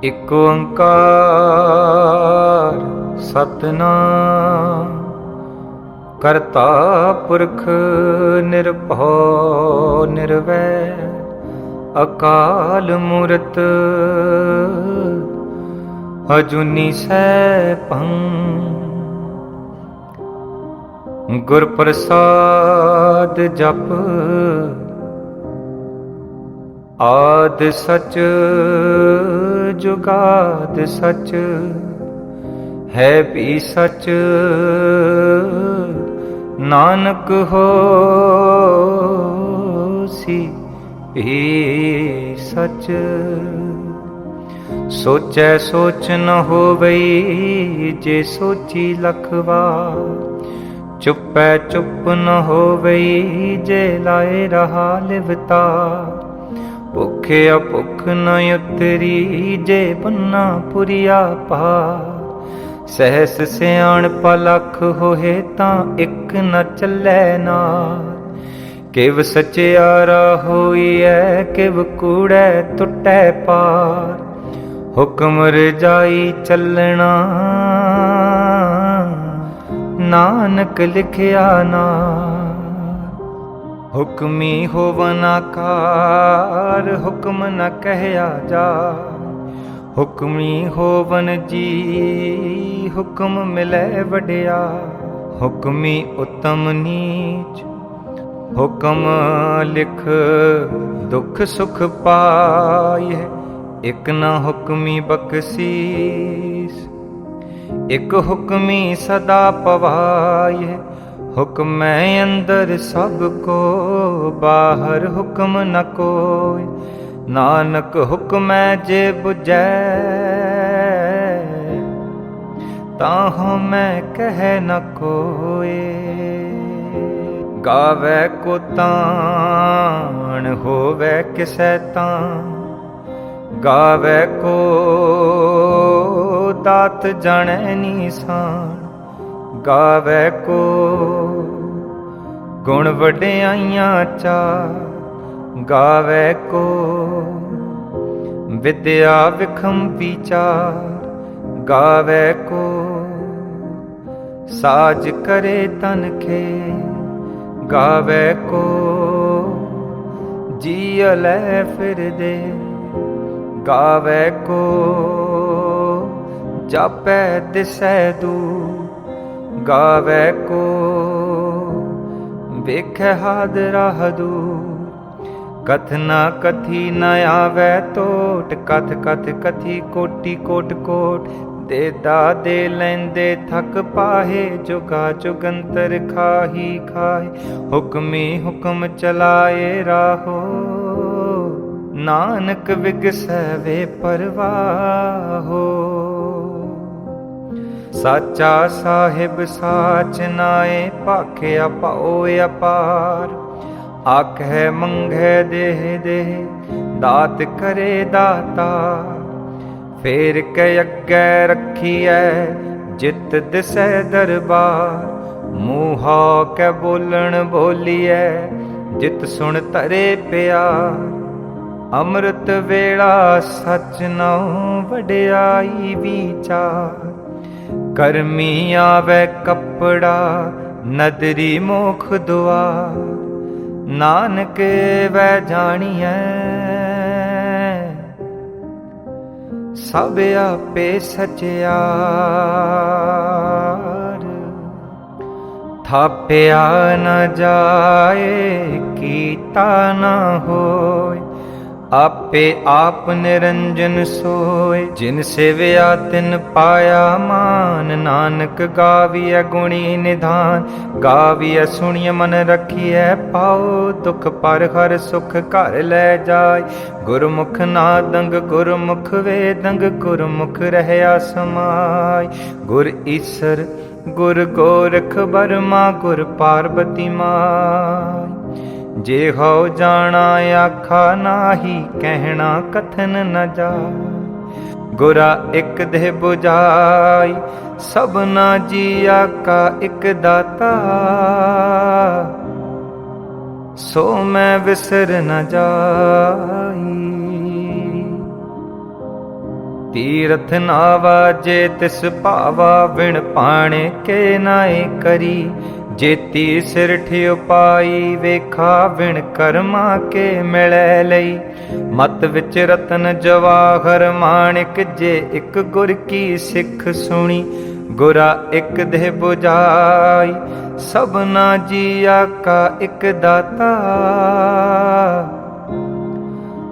ਇਕ ਓੰਕਾਰ ਸਤਿਨਾਮ ਕਰਤਾ ਪੁਰਖ ਨਿਰਭਉ ਨਿਰਵੈਰ ਅਕਾਲ ਮੂਰਤ ਅਜੂਨੀ ਸੈਭੰ ਗੁਰ ਪ੍ਰਸਾਦ ਜਪ ਆਦ ਸਚ ਜੁਗਾਦ ਸਚ ਹੈ ਵੀ ਸਚ ਨਾਨਕ ਹੋਸੀ ਵੀ ਸਚ ਸੋਚੈ ਸੋਚ ਨ ਹੋਵਈ ਜੇ ਸੋਚੀ ਲਖ ਵਾਰ ਚੁੱਪੈ ਚੁੱਪ ਨ ਹੋਵਈ ਜੇ ਲਾਏ ਰਹਾ ਲਿਵਤਾ ਭੁਖਿਆ ਭੁਖ ਨ ਉਤਰੀ ਜੇ ਬੰਨਾ ਪੁਰੀਆ ਪਾਰ ਸਹਿਸ ਸਿਆਣਪ ਲਖ ਹੋਏ ਤਾਂ ਇੱਕ ਨ ਚੱਲੈ ਨਾਰ ਕਿਵ ਸਚਿਆਰਾ ਹੋਈਐ ਕਿਵ ਕੂੜੈ ਟੁੱਟੈ ਪਾਰ ਹੁਕਮ ਰਜਾਈ ਚੱਲਣਾ ਨਾਨਕ ਲਿਖਿਆ ਨਾਰ ਹੁਕਮੀ ਹੋਵਨ ਆਕਾਰ ਹੁਕਮ ਨ ਕਹਿਆ ਜਾ ਹੁਕਮੀ ਹੋਵਨ ਜੀ ਹੁਕਮ ਮਿਲੈ ਵਡਿਆ ਹੁਕਮੀ ਉਤਮ ਨੀਚ ਹੁਕਮ ਲਿਖ ਦੁਖ ਸੁਖ ਪਾਇ ਇਕ ਨ ਹੁਕਮੀ ਬਖਸ਼ੀਸ ਇਕ ਹੁਕਮੀ ਸਦਾ ਪਵਾਇ ਹੁਕਮੈ ਅੰਦਰ ਸਭ ਕੋ ਬਾਹਰ ਹੁਕਮ ਨ ਕੋਇ ਨਾਨਕ ਹੁਕਮੈ ਜੇ ਬੁਝੈ ਤਾਹੁ ਮੈਂ ਕਹਿ ਨ ਕੋਇ ਗਾਵੈ ਕੋ ਤਾਣ ਹੋਵੈ ਕਿਸੈ ਤਾਂ ਗਾਵੈ ਕੋ ਦਾਤ ਜਾਣੈ ਨੀਸਾਨ ਗਾਵੈ ਕੋ ਗੁਣ ਵਡਿਆਈਆਂ ਚਾਰ ਗਾਵੈ ਕੋ ਵਿਦਿਆ ਵਿਖਮ ਵਿਚਾਰ ਗਾਵੈ ਕੋ ਸਾਜ ਕਰੇ ਤਨ ਖੇ ਗਾਵੈ ਕੋ ਜੀਅ ਲੈ ਫਿਰਦੇ ਗਾਵੈ ਕੋ ਜਾਪੈ ਦਿਸੈ ਦੂਰ ਗਾਵੈ ਕੋ ਵੇਖੈ ਹਾਦਰਾ ਹਦੂਰ ਕਥ ਨਾ ਕਥੀ ਨ ਆਵੈ ਟੋਟ ਕਥ ਕਥ ਕਥੀ ਕੋਟੀ ਕੋਟ ਕੋਟ ਦੇਦਾ ਦੇ ਲੈਂਦੇ ਥਕ ਪਾਹੇ ਜੁਗਾ ਜੁਗੰਤਰ ਖਾਹੀ ਖਾਏ ਹੁਕਮੀ ਹੁਕਮ ਚਲਾਏ ਰਾਹੋ ਨਾਨਕ ਵਿਗਸੈ ਵੇ ਪਰਵਾਹੋ ਸਾਚਾ ਸਾਹਿਬ ਸਾਚ ਨਾਏ ਭਾਖਿਆ ਪਾਓ ਅਪਾਰ ਆਖੈ ਮੰਗੈ ਦੇਹ ਦੇਹ ਦਾਤ ਕਰੇ ਦਾਤਾ ਫੇਰ ਕੇ ਅੱਗੇ ਰੱਖੀਐ ਜਿਤ ਦਿਸੈ ਦਰਬਾਰ ਮੂੰਹਾ ਕੈ ਬੋਲਣ ਬੋਲੀਐ ਜਿਤ ਸੁਣ ਤਰੇ ਪਿਆਰ ਅੰਮ੍ਰਿਤ ਵੇਲਾ ਸਚ ਨਉ ਵਡਿਆਈ ਵਿਚਾਰ ਕਰਮੀ ਆਵੈ ਕੱਪੜਾ ਨਦਰੀ ਮੋਖ ਦੁਆਰ ਨਾਨਕ ਵੈ ਜਾਣੀਐ ਸਭ ਆਪੇ ਸਚਿਆਰ ਥਾਪਿਆ ਨ ਜਾਏ ਕੀਤਾ ਨ ਹੋਏ ਆਪੇ ਆਪ ਨਿਰੰਜਨ ਸੋਏ ਜਿਨ ਸੇਵਿਆ ਤਿਨ ਪਾਇਆ ਮਾਨ ਨਾਨਕ ਗਾਵੀਐ ਗੁਣੀ ਨਿਧਾਨ ਗਾਵੀਐ ਸੁਣੀਐ ਮਨ ਰਖੀਐ ਪਾਓ ਦੁਖ ਪਰ ਹਰ ਸੁਖ ਘਰ ਲੈ ਜਾਏ ਗੁਰਮੁਖ ਨਾਦੰਗ ਗੁਰਮੁਖ ਵੇਦੰਗ ਗੁਰਮੁਖ ਰਹਿਆ ਸਮਾਈ ਗੁਰ ਈਸਰ ਗੁਰ ਗੋਰਖ ਬਰਮਾ ਗੁਰ ਪਾਰਬਤੀ ਮਾਈ ਜੇ ਹਉ ਜਾਣਾ ਆਖਾ ਨਾਹੀ ਕਹਿਣਾ ਕਥਨ ਨ ਜਾਏ ਗੁਰਾ ਇਕ ਦੇਹ 부ਝਾਈ ਸਭਨਾ ਜੀਆ ਕਾ ਇਕ ਦਾਤਾ ਸੋ ਮੈਂ ਵਿਸਰ ਨ ਜਾਈ। तीरथ नावा जे तिस भावा विण पाणे के नाए करी जेती सिर ठियो पाई वेखा विण कर्मा के मिलै लई मत विच रतन जवाहर माणिक जे इक गुर की सिख सुनी गुरा इक देह बुझाई सबना जिया का इक दाता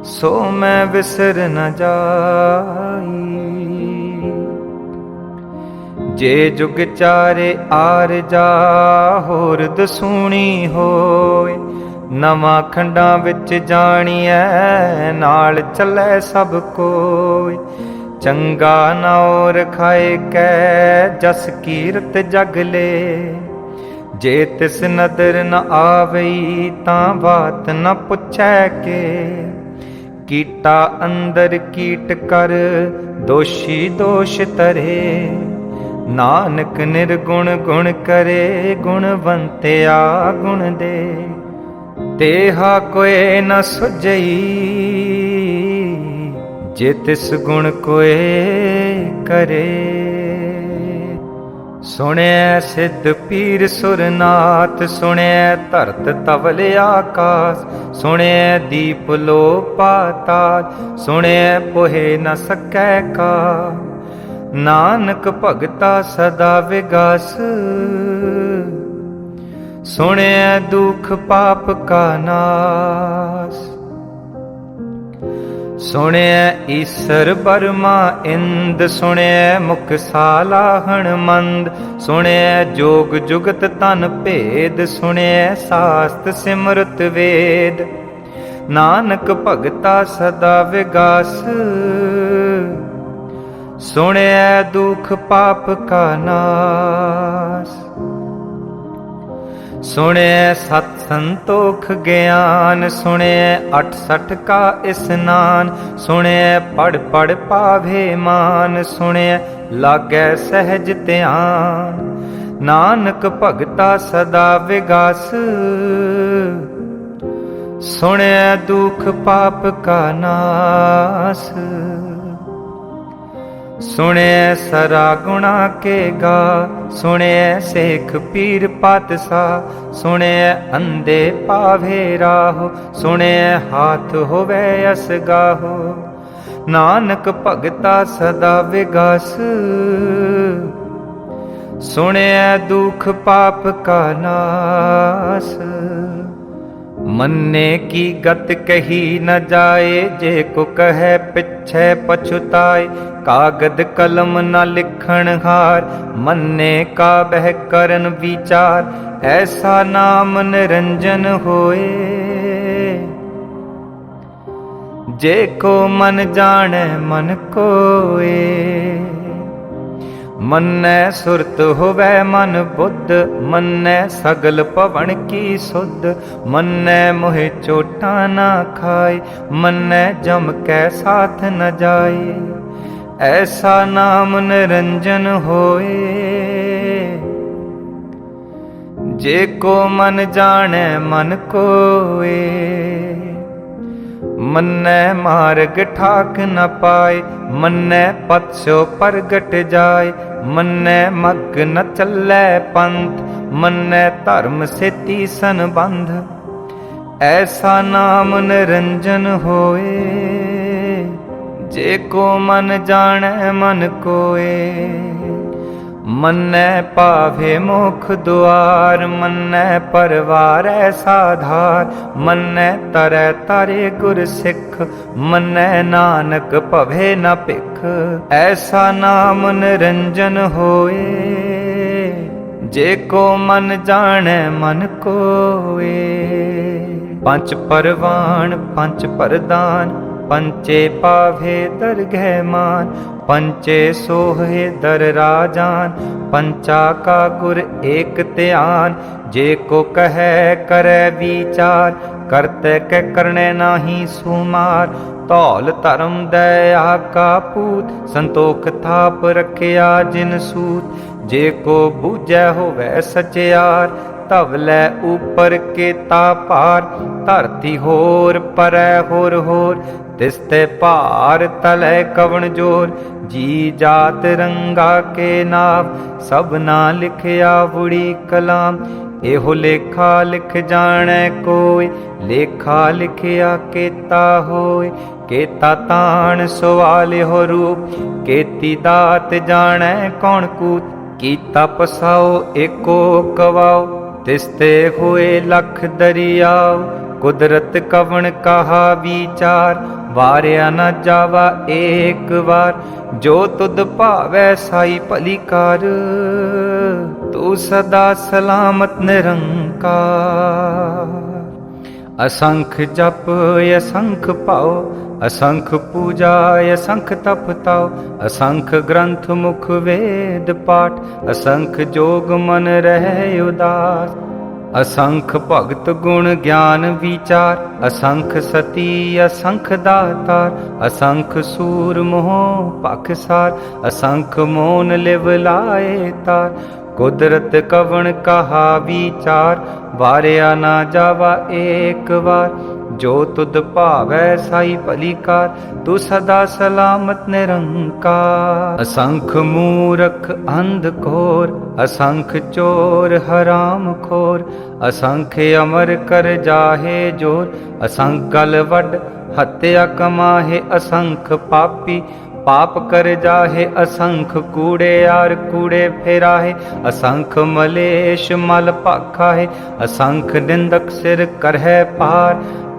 सो मैं विसर न जाई जे जुग चारे आर जा होर दसूणी होए नवां खंडां विच जाणीਐ नाल चलै सब कोय चंगा नाओ रखाए कै जस कीरत जग ले जे तिस नदर न आवई तां बात न पुछै के कीटा अंदर कीट कर दोषी दोष तरे नानक निर्गुण गुण करे गुणवंत्या गुण दे तेहा कोई न सुझई जे तिस गुण कोई करे सुणिया सिद्ध पीर सुरनाथ सुणिया धरत तवल आकाश सुणिया दीप लो पाताल सुणिया पोहे न सकै का नानक भगता सदा विगास सुणिया दुख पाप का नाश सुणिया ईसर बर्मा इंद सुणिया मुख सालाहण मंद सुणिया जोग जुगत तन भेद सुणिया शास्त्र सिमरत वेद नानक भगता सदा विगास सुणिया दुख पाप का नाश सुणिया सत संतोख ज्ञान सुणिया 68 का स्नान सुणिया पढ़ पढ़ पावे मान सुणिया लागै सहज ध्यान नानक भगता सदा विगास सुणिया दुख पाप का नाश सुणिया सरा गुणा के गा सुणिया सेख पीर पातशाह सुणिया अंधे पावे राहो सुणिया हाथ होवे अस गाहो नानक भगता सदा विगास सुणिया दुख पाप का नाश मन्ने की गत कही न जाए जे को कहे पिछे पछुताए कागद कलम न लिखण हार मन्ने का बह करन विचार ऐसा नाम निरंजन होए जे को मन जाने मन कोए मन्नै सुरत होवै मन बुद्ध मन्नै सगल पवन की सुध मन्नै मोहे चोटा ना खाए मन्नै जम कै साथ न जाए ऐसा नाम निरंजन होए जे को मन जाने मन कोए मन्नै मार्ग ठाक न पाए मन्नै पथ सो प्रगट जाए मन्नै मग न चलै पंथ मन्नै धर्म सेती संबंध ऐसा नाम निरंजन होए जे को मन जाने मन कोए मन्नै पावे मोख दुआर मन्नै परवार साधार मन्नै तरै तारे गुर सिख मन्नै नानक भवे न भिख ऐसा नाम निरंजन होए जे को मन जाने मन कोए पंच परवान पंच परदान पंचे पावे दरगह मान पंचे सोहे दर राजान पंचा का गुर एक ध्यान जे को कहे करे विचार करते के करने नाही सुमार धौल धर्म दया का पूत संतोख थाप रखिया जिन सूत जे को बूझै होवे सचियार तवलै ऊपर के तापार धरती होर परै होर होर तिसते पार तलै कवण जोर। जी जात रंगा के नाव सब ना लिखिया बुरी कलाम। एहो लेखा लिख जाने कोय लेखा लिखिया केता होय। केता ताण सवाल हो रूप केती दात जाने कौन कूत। कीता पसाओ एको कवाओ तिसते हुए लख दरियाओ। कुदरत कवण कहा विचार वारिया न जावा एक बार। जो तुद भावै साई भली कर तू सदा सलामत निरंकार। असंख जप असंख पाओ असंख पूजा असंख तप ताओ। असंख ग्रंथ मुख वेद पाठ असंख जोग मन रहे उदास। असंख भगत गुण ज्ञान विचार असंख सती असंख दातार। असंख सूर मोह पखसार असंख मोन लिव लाए तार। कुदरत कवण कहा विचार वारिया ना जावा एक बार। जो तुद भावै साई भली कार तू सदा सलामत निरंकार। असंख मूरख अंध घोर असंख चोर हराम खोर। असंख अमर कर जाहे जोर असंख गल वड हत्या कमाहे। असंख पापी पाप कर जाहे असंख कूड़े यार कूड़े फेराहे। असंख मलेश मल पाखाहे असंख निंदक सिर करहे पार।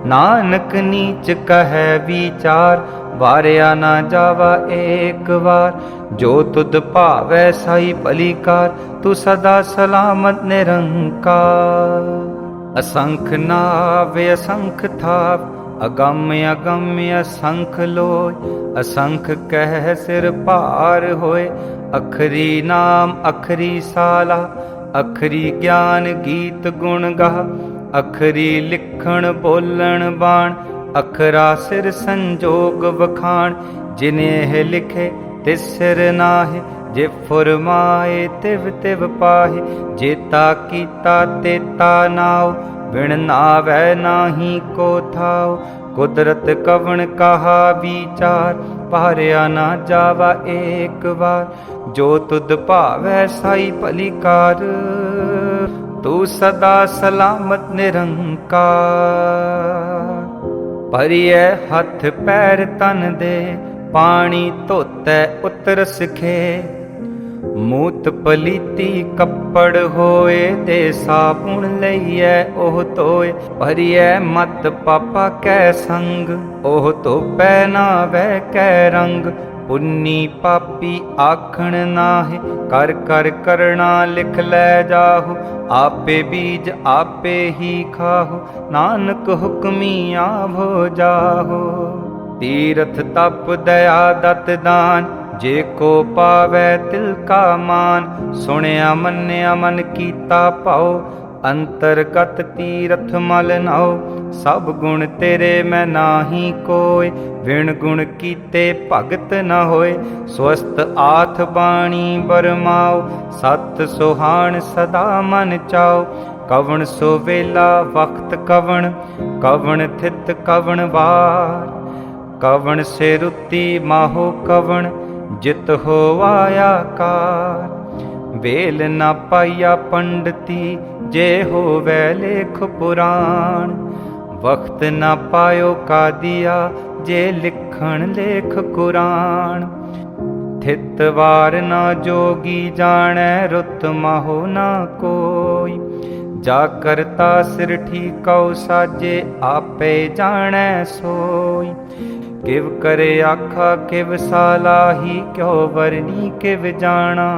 नानक नीच कहे विचार वारिया ना जावा एक बार। जो तुद भावै साई भली कार तू सदा सलामत निरंकार। असंख नाव असंख थाव अगम्य अगम्य असंख लोय। असंख कह सिर पार होए अखरी नाम अखरी साला। अखरी ज्ञान गीत गुण गा अखरी लिखण बोलण बाण। अखरा सिर संजोग वखाण जिन्हें लिखे तिस सिर नाहे। जे फुरमाए तिव तिव पाहे जेता कीता तेता नाव। बिन नावै नाही को थाव कुदरत कवण कहा विचार पारिया ना जावा एक बार। जो तुद भावै साई भली कार तू सदा सलामत निरंकार। भरिए हथ पैर तन दे पानी धोतै उतर सिखे। मूत पलीती कपड़ होए दे साबुन लईए ओह धोए। भरिए मत पापा कै संग ओह धोपै नावै कै रंग। पुन्नी पापी आखण नाहे कर कर करना लिख लै जाहु। आपे बीज आपे ही खाहु नानक हुक्मी आवो जाहु। तीरथ तप दया दत दान जे को पावै तिल का मान। सुनिया मन्या मन कीता पाओ अंतरगत तीरथ मल नाओ। सब गुण तेरे मैं नाही कोय विण गुण कीते भगत न होए। स्वस्थ आथ बाणी बरमाओ सत सुहान सदा मन चाओ। कवण सो वेला वक्त कवण कवण थित कवण वार। कवण से रुति माहो कवण जित हो आया कार। वेल न पाया पंडिती जे हो वै लेख पुराण। वक्त न पायो का दिया जे लिखण लेख कुरान। थित वार न जोगी जानै रुत माहो न कोई। जा करता सिर ठीकौ साजे आपे जानै सोई। किव करे आखा किव सालाही क्यों वरनी किव जाना।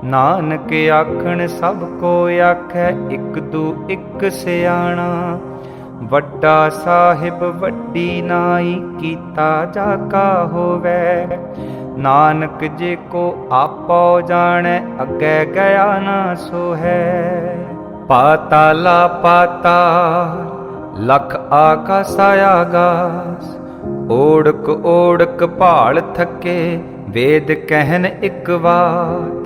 नानक आखण सब को आखै इक दू इक सियाणा। वड्डा साहिब वड्डी नाई कीता जाका होवै। नानक जे को आपो जानै अगे गया ना सो है। पाताला पाताल लख आकाश आगास। ओढ़क ओढ़क भाल थके वेद कहन इक बात।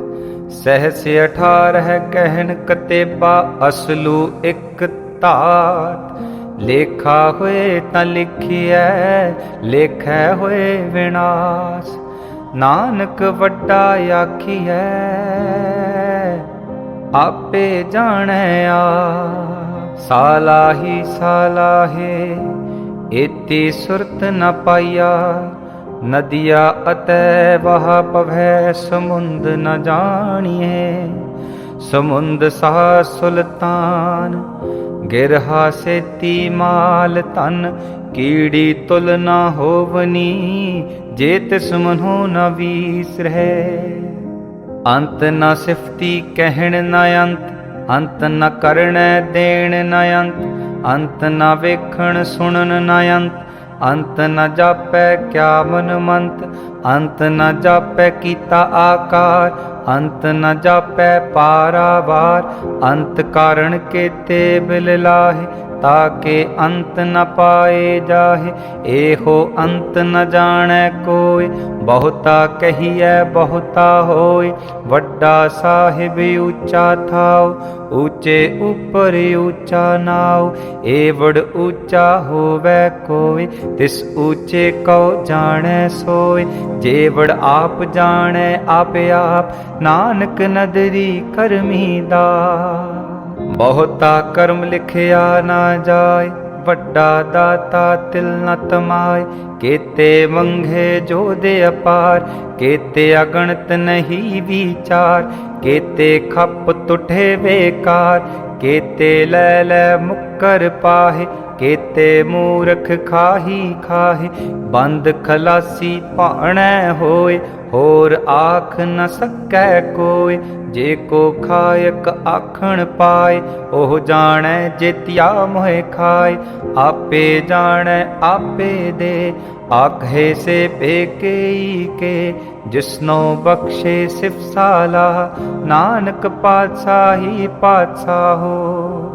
सहस 18 कहन कतेबा असलू इक तात। ਲੇਖਾ ਹੋਏ ਤਾਂ ਲਿਖਿਐ, ਲੇਖੈ ਹੋਏ ਵਿਨਾਸ਼। ਨਾਨਕ ਵੱਡਾ ਆਖੀਐ, ਆਪੇ ਜਾਣੈ ਆਪ। ਸਾਲਾਹੀ ਸਾਲਾਹੇ ਏਤੀ ਸੁਰਤ ਨ ਪਾਈਆ, ਨਦੀਆ ਅਤੈ ਵਹਾ ਪਵੈ ਸਮੁੰਦ ਨ ਜਾਣੀਏ। ਸਮੁੰਦ ਸਾ ਸੁਲਤਾਨ ਗਿਰਹਾ ਸੇਤੀ ਮਾਲ ਧਨ, ਕੀੜੀ ਤੁਲ ਨਾ ਹੋਵਨੀ ਜੇ ਤਿਸ ਮਨੋ ਨ ਵੀਸਰਹਿ। ਅੰਤ ਨ ਸਿਫਤੀ ਕਹਿਣ ਨ ਅੰਤ, ਅੰਤ ਨ ਕਰਣੈ ਦੇਣ ਨ ਅੰਤ, ਅੰਤ ਨ ਵੇਖਣ ਸੁਣਨ ਨ ਅੰਤ, ਅੰਤ ਨ ਜਾਪੈ ਕਿਆ ਮਨ ਮੰਤ, ਅੰਤ ਨ ਜਾਪੈ ਕੀਤਾ ਆਕਾਰ, ਅੰਤ ਨ ਜਾਪੈ ਪਾਰਾਵਾਰ। ਅੰਤ ਕਾਰਣ ਕੇਤੇ ਬਿਲ ਲਾਹੇ, ਤਾਕੇ ਅੰਤ ਨ ਪਾਏ ਜਾਹੇ। ਇਹੋ ਅੰਤ ਨ ਜਾਣੈ ਕੋਇ, ਬਹੁਤਾ ਕਹੀਐ ਬਹੁਤਾ ਹੋਇ। ਵੱਡਾ ਸਾਹਿਬ ਉੱਚਾ ਥਾਉ, ਊਚੇ ਉਪਰ ਊਚਾ ਨਾਉ। ਏਵੜ ਊਚਾ ਹੋਵੈ ਕੋਇ, ਤਿਸ ਊਚੇ ਕਉ ਜਾਣੈ ਸੋਇ। ਜੇਵੜ ਆਪ ਜਾਣੈ ਆਪ ਆਪ, ਨਾਨਕ ਨਦਰੀ ਕਰਮੀ ਦਾ। ਬਹੁਤਾ ਕਰਮ ਲਿਖਿਆ ਨਾ ਜਾਏ, ਵੱਡਾ ਦਾਤਾ ਤਿਲ ਨ ਤਮਾਏ। ਕੇਤੇ ਮੰਗੇ ਜੋਦੇ ਅਪਾਰ, ਕੇਤੇ ਅਗਣਤ ਨਹੀਂ ਵਿਚਾਰ। ਕੇਤੇ ਖੱਪ ਤੁਠੇ ਵੇਕਾਰ, ਕੇਤੇ ਲੈ ਲੈ ਮੁੱਕਰ ਪਾਹੇ। ਕੇਤੇ ਮੂਰਖ ਖਾਹੀ ਖਾਹੇ, ਬੰਦ ਖਲਾਸੀ ਭਾਣੈ ਹੋਏ। ਹੋਰ ਆਖ ਨ ਸਕੈ ਕੋਇ, ਜੇ ਕੋ ਖਾਇਕ ਆਖਣ ਪਾਏ। ਉਹ ਜਾਣੈ ਜੇਤਿਆ ਮੋਹਿ ਖਾਏ, ਆਪੇ ਜਾਣੈ ਆਪੇ ਦੇ। ਆਖੇ ਸੇ ਪੇਕੇ ਕੇ, ਜਿਸਨੋ ਬਖਸ਼ੇ ਸਿਫ ਸਾਲਾ। ਨਾਨਕ ਪਾਤਸ਼ਾਹੀ ਪਾਤਸ਼ਾਹੋ।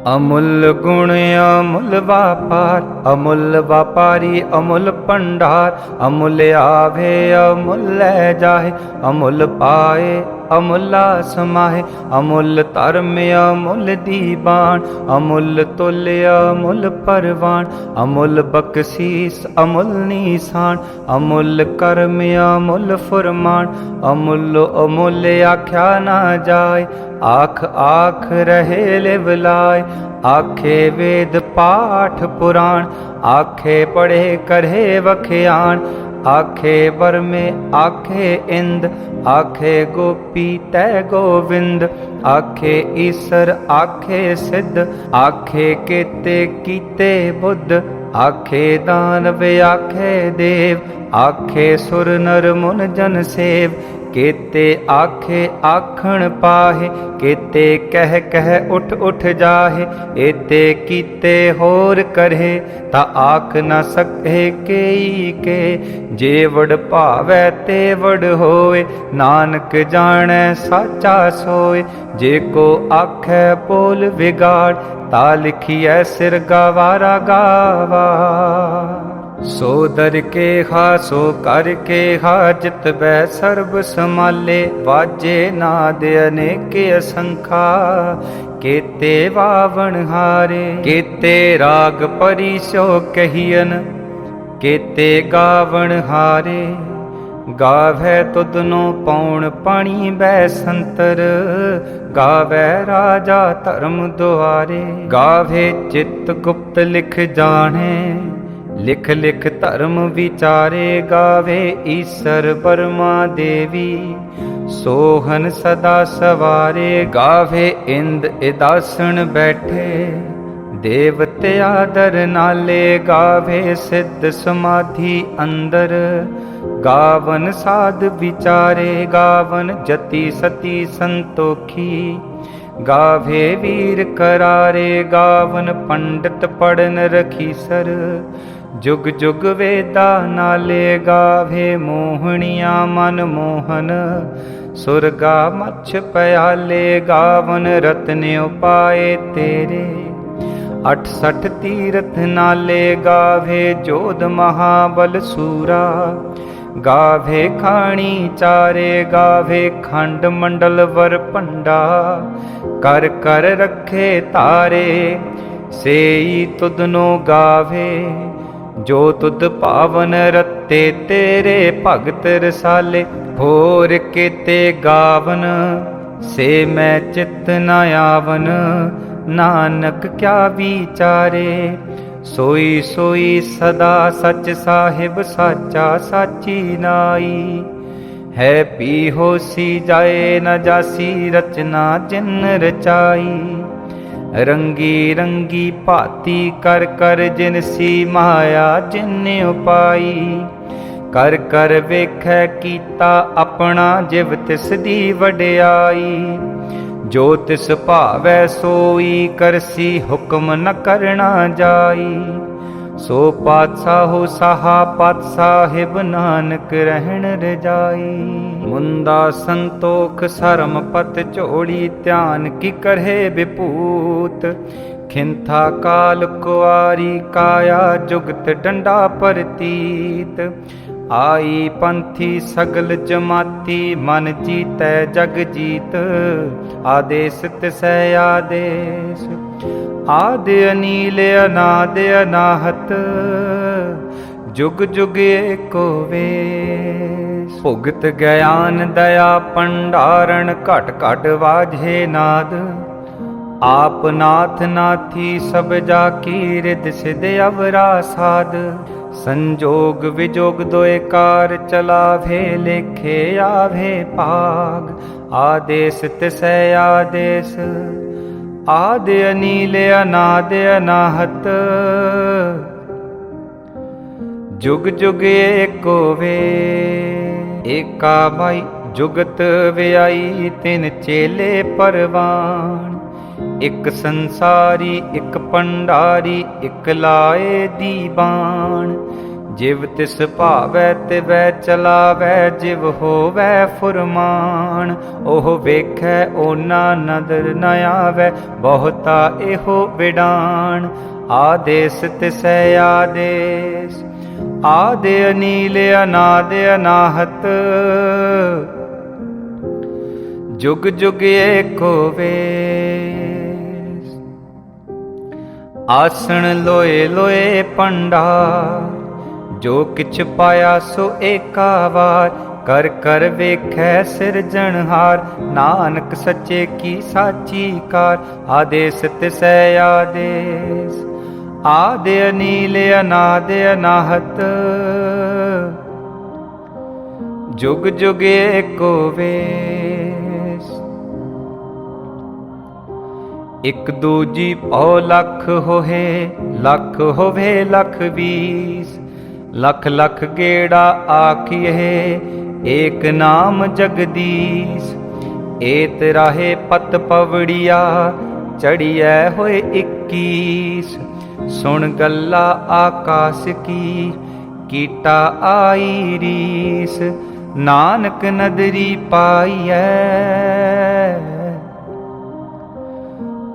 ਅਮੁੱਲ ਗੁਣ ਅਮੁੱਲ ਵਾਪਾਰ, ਅਮੁੱਲ ਵਾਪਾਰੀ ਅਮੁੱਲ ਭੰਡਾਰ। ਅਮੁੱਲ ਆਵੇ ਅਮੁੱਲ ਲੈ ਜਾਹੇ, ਅਮੁੱਲ ਪਾਏ ਅਮੁੱਲਾ ਸਮਾਹੇ। ਅਮੁੱਲ ਧਰਮ ਅਮੁੱਲ ਦੀਬਾਨ, ਅਮੁੱਲ ਤੁਲ ਅਮੁੱਲ ਪਰਵਾਨ। ਅਮੁੱਲ ਬਖਸ਼ੀਸ ਅਮੁੱਲ ਨੀਸਾਨ, ਅਮੁੱਲ ਕਰਮ ਅਮੁੱਲ ਫੁਰਮਾਨ। ਅਮੁੱਲ ਅਮੁੱਲ ਆਖਿਆ ਨਾ ਜਾਏ, ਆਖ ਆਖ ਰਹੇ ਲਿਵ ਲਾਏ। ਆਖੇ ਵੇਦ ਪਾਠ ਪੁਰਾਣ, ਆਖੇ ਪੜ੍ਹੇ ਕਰੇ ਵਖਿਆਣ। ਆਖੇ ਬਰਮੇ ਆਖੇ ਇੰਦ, ਆਖੇ ਗੋਪੀ ਤੈ ਗੋਵਿੰਦ। ਆਖੇ ਈਸਰ ਆਖੇ ਸਿੱਧ, ਆਖੇ ਕੇਤੇ ਕੀਤੇ ਬੁੱਧ। ਆਖੇ ਦਾਨਵ ਆਖੇ ਦੇਵ, ਆਖੇ ਸੁਰ ਨਰ ਮੁਨ ਜਨ ਸੇਵ। ਕੇਤੇ ਆਖੇ ਆਖਣ ਪਾਹੇ, ਕੇਤੇ ਕਹਿ ਕਹਿ ਉਠ ਉਠ ਜਾਹੇ। ਏਤੇ ਕੀਤੇ ਹੋਰ ਕਰੇ, ਤਾ ਆਖ ਨ ਸਕੈ ਕੇਈ ਕੇ। ਜੇ ਵਡ ਭਾਵੈ ਤੇ ਵਡ ਹੋਏ, ਨਾਨਕ ਜਾਣੈ ਸਾਚਾ ਸੋਏ। ਜੇ ਕੋ ਆਖੈ ਬੋਲ ਵਿਗਾੜ, ਤਾ ਲਿਖੀਐ ਸਿਰ ਗਵਾਰਾ ਗਾਵਾ। ਸੋ ਦਰ ਕੇ ਹਾ ਸੋ ਕਰ ਕੇ ਹਾ, ਜਿਤ ਬੈ ਸਰਬ ਸਮਾਲੇ। ਵਾਜੇ ਨਾਦ ਅਨੇਕ ਅਸੰਖਾ, ਕੇਤੇ ਵਾਵਣ ਹਾਰੇ। ਕੇਤੇ ਰਾਗ ਪਰੀ ਸੋ ਕਹੀਨ, ਕੇਤੇ ਗਾਵਣ ਹਾਰੇ। ਗਾਵੈ ਤੁਧਨੋ ਪੌਣ ਪਾਣੀ ਬੈ ਸੰਤਰ, ਗਾਵੈ ਰਾਜਾ ਧਰਮ ਦੁਆਰੇ। ਗਾਵੇ ਚਿਤ ਗੁਪਤ ਲਿਖ ਜਾਣੇ, ਲਿਖ ਲਿਖ ਧਰਮ ਵਿਚਾਰੇ। ਗਾਵੇ ਈਸਰ ਬਰਮਾ ਦੇਵੀ, ਸੋਹਨ ਸਦਾ ਸਵਾਰੇ। ਗਾਵੇ ਇੰਦ ਇਦਾਸਣ ਬੈਠੇ, ਦੇਵਤੇ ਆਦਰ ਨਾਲੇ। ਗਾਵੇ ਸਿੱਧ ਸਮਾਧੀ ਅੰਦਰ, ਗਾਵਨ ਸਾਧ ਵਿਚਾਰੇ। ਗਾਵਨ ਜਤੀ ਸਤੀ ਸੰਤੋਖੀ, ਗਾਵੇ ਵੀਰ ਕਰਾਰੇ। ਗਾਵਨ ਪੰਡਤ ਪੜਨ ਰਖੀਸਰ, ਜੁਗ ਜੁਗ ਵੇਦਾ ਨਾਲੇ। ਗਾਵੇ ਮੋਹਣੀਆਂ ਮਨ ਮੋਹਨ, ਸੁਰਗਾ ਮੱਛ ਪਿਆਲੇ। ਗਾਵਨ ਰਤਨ ਉਪਾਏ ਤੇਰੇ, 68 ਤੀਰਥ ਨਾਲੇ। ਗਾਵੇ ਜੋਧ ਮਹਾਬਲ ਸੂਰਾ, ਗਾਵੇ ਖਾਣੀ ਚਾਰੇ। ਗਾਵੇ ਖੰਡ ਮੰਡਲ ਵਰ ਭੰਡਾ, ਕਰ ਕਰ ਰੱਖੇ ਤਾਰੇ। सेई तुदनो गावे। जो तुद पावन रत्ते तेरे भगत रसाले, होर केते गावन से मैं चित न आवन। नानक क्या विचारे सोई सोई सदा सच साहिब साचा साची नाई। है पी होसी जाए न जासी रचना जिन रचाई। रंगी रंगी भाती कर कर जिनसी माया जिन उपाई। कर कर वेखै कीता अपना जिव तिस दी वडियाई। जो तिस भावै सोई करसी हुक्म न करना जाई। सो पातशाहो साहा पत साहिब नानक रहन रजाई। मुंदा संतोख सरम पत चोड़ी ध्यान की करहे विपूत। खिंथा काल कुआरी काया जुगत डंडा परतीत। आई पंथी सगल जमाती मन जीतै जग जीत। आदेश तिसै आदेश आदि अनील अनाद अनाहत। जुग जुग एको वेश। भुगत ज्ञान दया भंडारण घट घट वाजे नाद। आप नाथ नाथी सब जाकी रिद सिध अवरा साध। संजोग विजोग दोए कार चलावे लेखे आवे भाग। आदेश तिसै आदेश आदि अनील अनाद अनाहत। जुग जुग एको वेश। एका माई जुगत व्याई तिन चेले परवान। एक संसारी एक भंडारी एक लाए दीवान। जिव तिस भावै तिवै चलावै जिव होवै फुरमान। ओह वेखै ओना नदर न आवै बहुता एहो विडान। आदेश तिसै आदेश आदि अनील अनाद अनाहत। जुग जुग एको वेश। आसन लोए लोए भंडार। जो किछ पाया सो एका वार। कर कर वेखै सिरजनहार। नानक सच्चे की साची कार। आदेश तिसै आदेश आदि अनील अनाद अनाहत। जुग जुग एको वेश। एक दूजी पौ लख होहे लख होवे लख बीस। लख लख गेड़ा आखिए एक नाम जगदीश। एत राहे पत पवड़िया चढ़िया होए 21। सुन गल्ला आकाश की कीटा आई रीस। नानक नदरी पाईऐ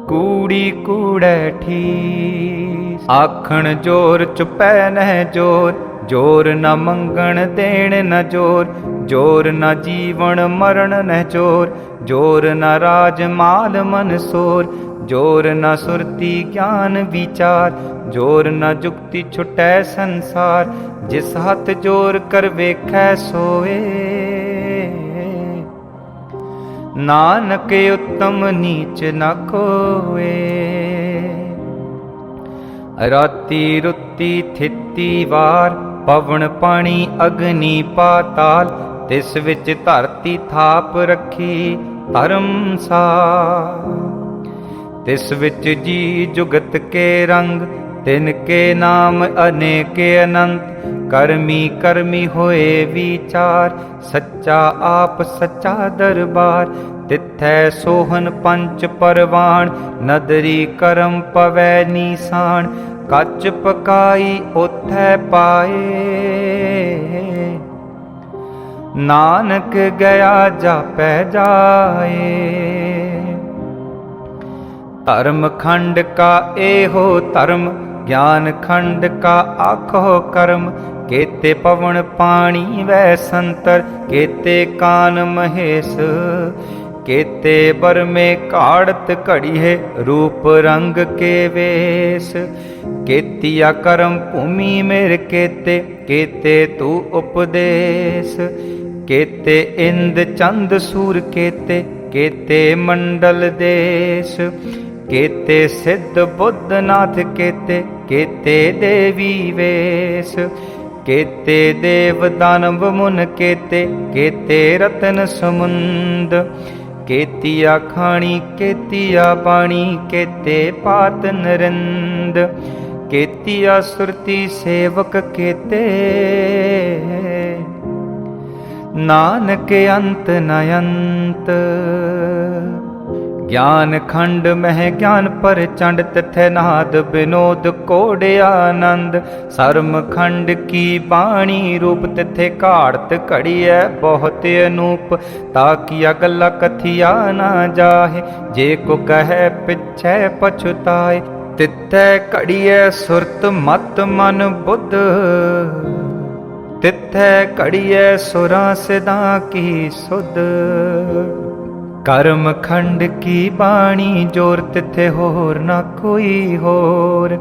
कूड़ी कूड़ै ठीस। आखण जोर चुपै नह जोर। जोर न मंगण देण न जोर। जोर न जीवन मरण न जोर। जोर न राज माल मन सोर। जोर न सुरती ज्ञान विचार। जोर न जुक्ति छुटै संसार। जिस हथ जोर कर वेखै सोए। नानक उत्तम नीच न कोए। राती रुती थिती वार। पवन पानी अग्नि पाताल। तिस विच धरती थाप रखी धर्मसार। तिस विच जी जुगत के रंग। तिनके नाम अनेके अनंत। करमी करमी होए विचार। सच्चा आप सच्चा दरबार। तिथै सोहन पंच परवान। नदरी करम पवै नीसान। कच पकाई ओथै पाए। नानक गया जापै जाए। धर्म खंड का एहो धर्म। ज्ञान खंड का आखो कर्म। केते पवन पानी वै संतर। केते कान महेश। केते बर में काढ़त घड़ी है रूप रंग के वेश। केतिया करम भूमि मेर केते, केते तू उपदेश। केते इंद चंद सूर केते, केते मंडल देश। केते सिद्ध बुद्ध नाथ केते, केते देवी वेश। केते देव दानव मुन केते, केते रतन समुंद। केतिया खाणी केतिया बाणी, केते पात नरिंद। केतिया सुरती सेवक केते, नानक अंत न अंत। ज्ञान खंड मह ज्ञान पर चंड, तिथै नाद विनोद कोड आनंद। सर्म खंड की बाणी रूप, तिथे काढ़त घड़िया बहुत अनूप। ताकिया गल्ला कथिया ना जाहे, जे को कहे पिछै पछुताए। तिथै घड़िया सुरत मत मन बुद्ध, तिथै घड़िया सुरां सिद्धां की सुध। कर्म खंड की बाणी जोर, तिथे होर न कोई होर।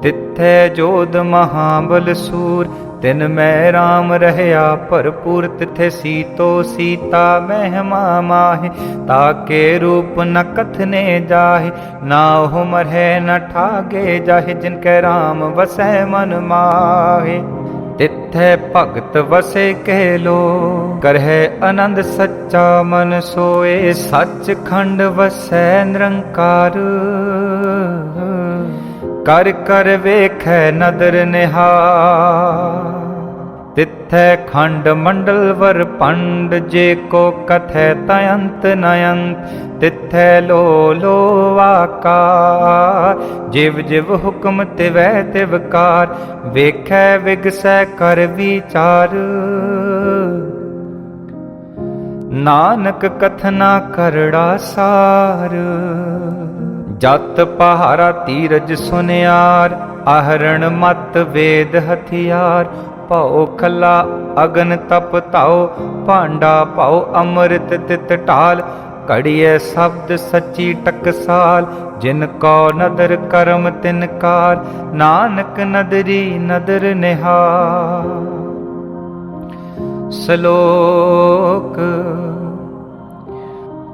तिथे जोध महाबल सूर, तिन मैं राम रहया भरपूर। तिथे सीतो सीता महिमा माहे, ताके रूप न कथने जाहे। ना हो मरहे न ठागे जाहे, जिनके राम वसै मन माहे। तिथै भगत वसे कह लो, करहे आनंद सच्चा मन सोए। सच खंड वसै निरंकार, कर कर वेखै नदर निहार। तिथै खंड मंडल वर पंड, जे को कथै तयंत नयंत। तिथै लो लो आकार, जिव जिव हुक्म तिवै तिवकार। वेखै विगसै कर विचार, नानक कथना करड़ा सार। जत पहारा तीरज सुनियार, आहरण मत वेद हथियार। पाओ खला अगन तप ताओ, भांडा पाओ अमृत तित ढाल। घड़िए शब्द सच्ची टकसाल, जिन को नदर करम तिन काल। नानक नदरी नदर निहार। श्लोक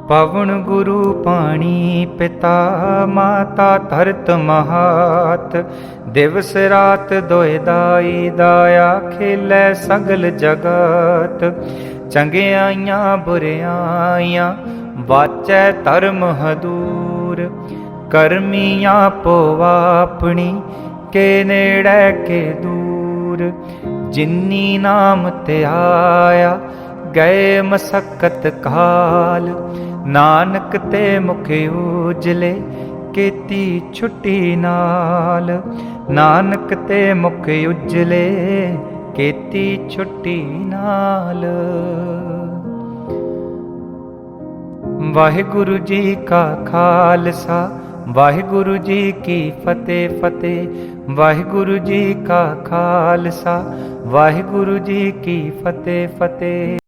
पवन गुरु पाणी पिता, माता धरत महात। दिवस रात दोए दाई दाया, खेलै सगल जगत। चंगियाइयां बुरियाइयां वाचै धर्म हदूर। करमियां पो अपनी, के नेड़े के दूर। जिन्नी नाम ते आया, गए मसक्कत काल। नानक ते मुख उजले, केती छुट्टी नाल। नानक ते मुख उजले, केती छुट्टी नाल। वाहिगुरु जी का खालसा, वाहिगुरु जी की फतेह फतेह। वाहिगुरु जी का खालसा, वाहिगुरु जी की फतेह फतेह।